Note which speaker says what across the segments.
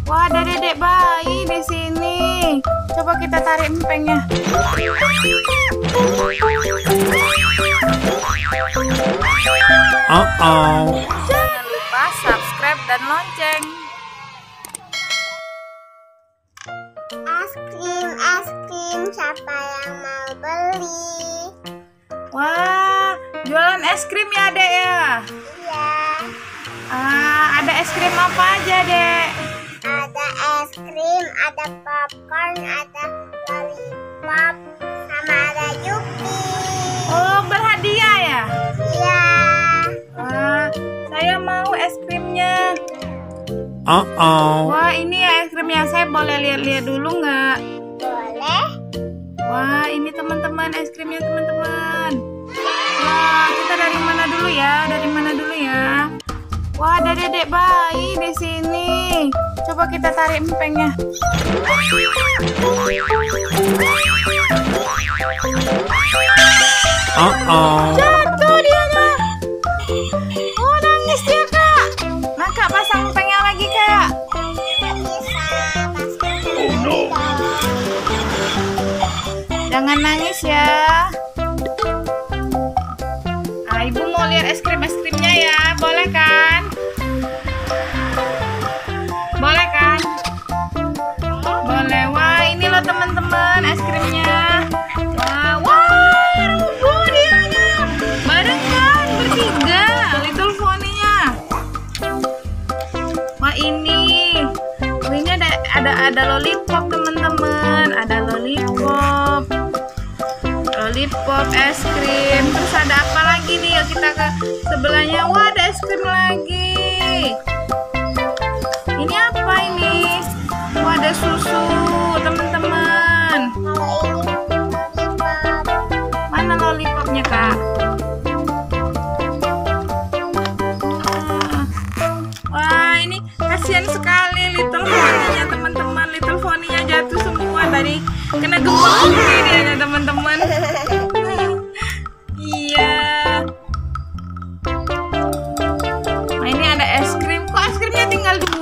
Speaker 1: Wah, ada dedek bayi di sini. Coba kita tarik empengnya. Jangan lupa subscribe dan lonceng.
Speaker 2: Es krim, siapa yang mau beli?
Speaker 1: Wah, jualan es krim ya, Dek ya?
Speaker 2: Iya.
Speaker 1: Ada es krim apa aja, Dek?
Speaker 2: Ada es krim, ada popcorn, ada lollipop, sama ada Yupi.
Speaker 1: Oh, berhadiah ya?
Speaker 2: Iya.
Speaker 1: Saya mau es krimnya. Wah, ini ya es krimnya. Saya boleh lihat-lihat dulu nggak?
Speaker 2: Boleh.
Speaker 1: Wah, ini teman-teman es krimnya teman-teman. Wah, kita dari mana dulu ya? Dari mana dulu ya? Wah, ada dedek bayi di sini. Coba kita tarik empengnya. Jatuh dianya. Oh, nangis dia, Kak. Nah, Kak, pasang empengnya lagi, Kak.
Speaker 2: Nggak bisa.
Speaker 1: Jangan nangis ya. Ibu mau lihat es krimnya ya. Boleh kan? Boleh kan? Boleh. Wah, ini loh teman-teman es krimnya. Wah, rubuh dianya. Barengan bertiga, Little Pony-nya. Wah, ini ada lollipop teman-teman. Ada lollipop es krim. Terus ada apa lagi nih? Yuk kita ke sebelahnya. Wah, ada es krim lagi. Ini apa ini? Wah, ada susu teman-teman. Mana lollipopnya, Kak? Wah, ini kasihan sekali Little Pony-nya teman-teman. Little Pony-nya jatuh semua tadi. Kena gempa bumi dia teman-teman. Iya. Nah, ini ada es krim. Kok es krimnya tinggal 2?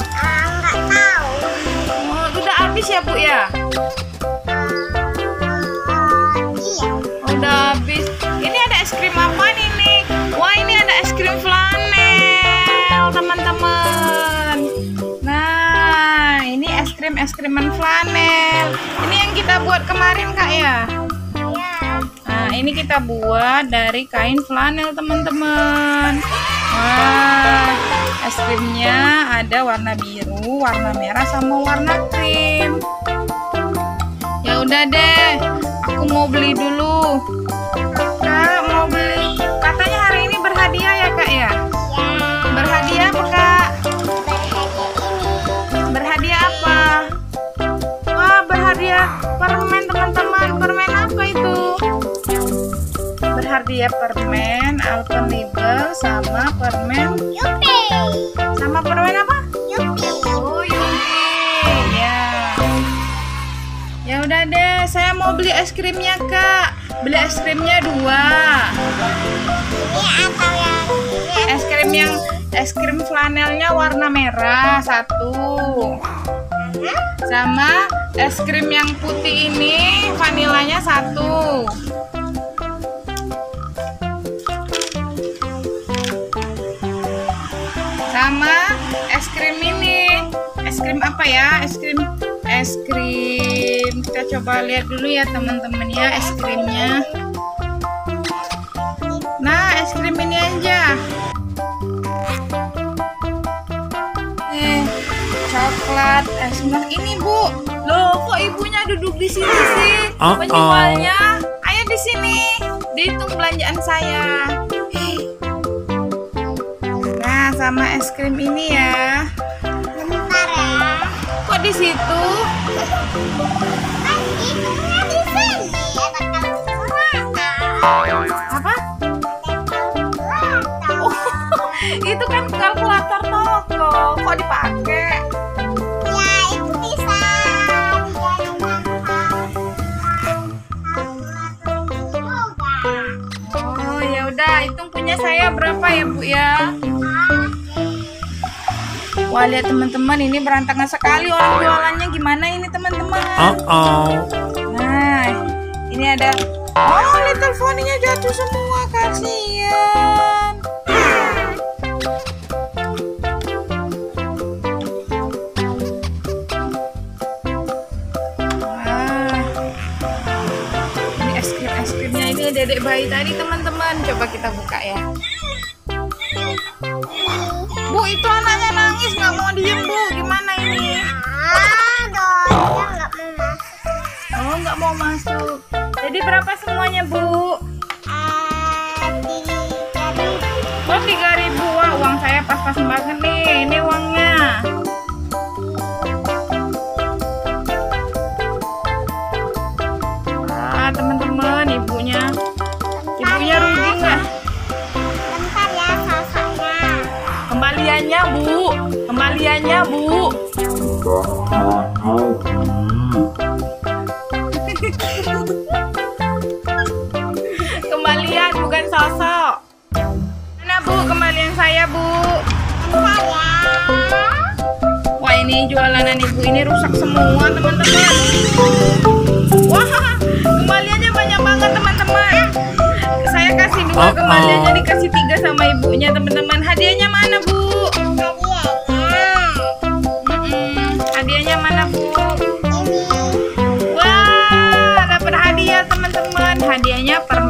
Speaker 2: Nggak tahu.
Speaker 1: Oh, udah habis ya, Bu ya?
Speaker 2: Iya.
Speaker 1: Udah habis. Ini ada es krim apa nih? Wah, ini ada es krim flanel, teman-teman. Nah, ini es kriman flanel. Ini yang kita buat kemarin, Kak ya? Nah, ini kita buat dari kain flanel, teman-teman. Wah, es krimnya ada warna biru, warna merah, sama warna krim. Ya udah deh, aku mau beli dulu. Kak, mau beli. Katanya hari ini berhadiah ya, Kak ya? Berhadiah apa, Kak? Berhadiah apa? Wah, berhadiah permen, teman-teman. Permen apa itu? Berhadiah permen Alpenlibe sama permen
Speaker 2: Yupi.
Speaker 1: sama permen apa?
Speaker 2: Yupi.
Speaker 1: Oh, Yupi. Ya. Ya udah deh, saya mau beli es krimnya, Kak. Beli es krimnya 2.
Speaker 2: Ini atau yang ini?
Speaker 1: Es krim flanelnya warna merah 1. Sama es krim yang putih ini vanilanya 1. Sama es krim ini. Es krim apa ya? Es krim. Kita coba lihat dulu ya, teman-teman ya, es krimnya. Nah, es krim ini aja. Coklat es milk ini, Bu. Loh, kok ibunya duduk di sini sih? Penjualnya. Ayo di sini. Dihitung belanjaan saya. Nah, sama es krim ini ya.
Speaker 2: Bentar ya.
Speaker 1: Kok di situ?
Speaker 2: Kan hidungnya di sini.
Speaker 1: Apa? Oh, itu kan kalkulator toko. Kok dipakai?
Speaker 2: Ya, itu bisa.
Speaker 1: Oh, ya udah, hitung punya saya berapa ya, Bu ya? Wah, lihat teman-teman, ini berantakan sekali orang jualannya. Gimana ini teman-teman? Nah, ini ada. Oh, little pony-nya jatuh semua, kasihan. Wah, ini es-krimnya ini dedek bayi tadi teman-teman. Coba kita buka ya. Bu, itu anaknya nangis nggak mau diem Bu. Gimana ini? Oh, nggak mau masuk. Jadi berapa semuanya Bu?
Speaker 2: 3.000.
Speaker 1: Oh, 3.000. Wah, uang saya pas-pas banget nih. Ini uangnya. Ah, teman-teman, ibunya rugi nggak?
Speaker 2: Bentar ya sosoknya.
Speaker 1: Kembaliannya Bu. Kembalian bukan sosok. Mana Bu kembalian saya Bu?
Speaker 2: Bentar ya.
Speaker 1: Wah, ini jualanan ibu ini rusak semua teman-teman. Wah, kembaliannya banyak banget teman-teman. Saya kasih 2 kembaliannya, dikasih 3 sama ibunya teman-teman. Hadiahnya mana Bu? Hadiahnya mana Bu?
Speaker 2: Ini.
Speaker 1: Wah, dapat hadiah teman-teman. Hadiahnya permen